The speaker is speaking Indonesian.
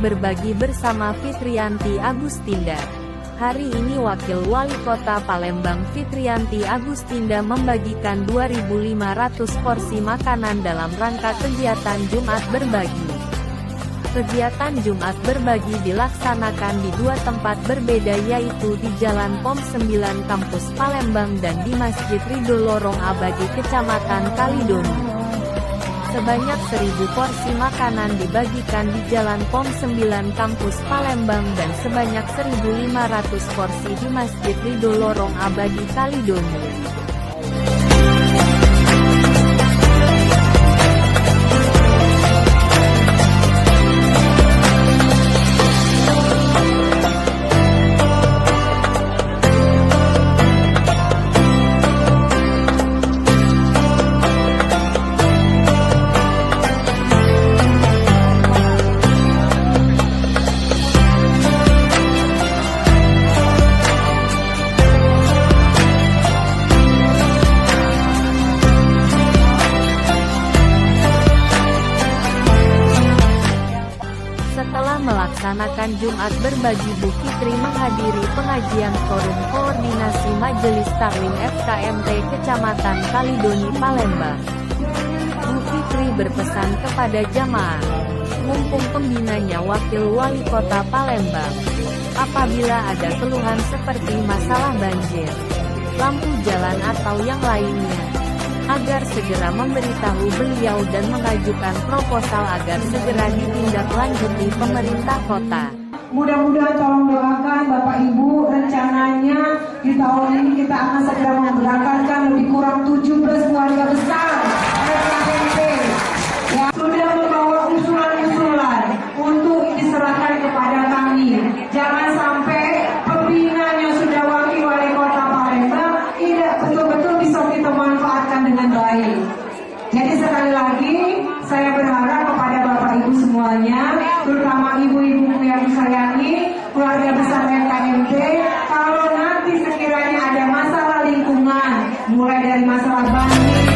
berbagi bersama Fitriyanti Agustinda. Hari ini Wakil Wali Kota Palembang Fitriyanti Agustinda membagikan 2.500 porsi makanan dalam rangka kegiatan Jumat Berbagi. Kegiatan Jumat Berbagi dilaksanakan di dua tempat berbeda, yaitu di Jalan POM 9 Kampus Palembang dan di Masjid Ridho Lorong Abadi Kecamatan Kalidoni. Sebanyak 1.000 porsi makanan dibagikan di Jalan POM 9 Kampus Palembang dan sebanyak 1.500 porsi di Masjid Ridho Lorong Abadi Kalidoni. Setelah melaksanakan Jumat Berbagi, Bu Fitri menghadiri pengajian Forum Koordinasi Majelis Taklim FKMT Kecamatan Kalidoni, Palembang. Bu Fitri berpesan kepada jamaah, mumpung pembinanya Wakil Wali Kota Palembang, apabila ada keluhan seperti masalah banjir, lampu jalan atau yang lainnya, agar segera memberitahu beliau dan mengajukan proposal agar segera ditindaklanjuti pemerintah kota. Mudah-mudahan tolong doakan Bapak Ibu, rencananya di tahun ini kita akan segera memberangkatkan lebih kurang 17 keluarga besar FKMT yang sudah membawa usulan-usulan untuk diserahkan kepada kami. Jangan sampai pembinanya sudah Wakil Wali Kota Palembang tidak betul-betul bisa kita manfaatkan dengan baik. Jadi sekali lagi saya berharap kepada Bapak Ibu semuanya, terutama ibu-ibu yang disayangi, keluarga besar FKMT, kalau nanti sekiranya ada masalah lingkungan, mulai dari masalah banjir,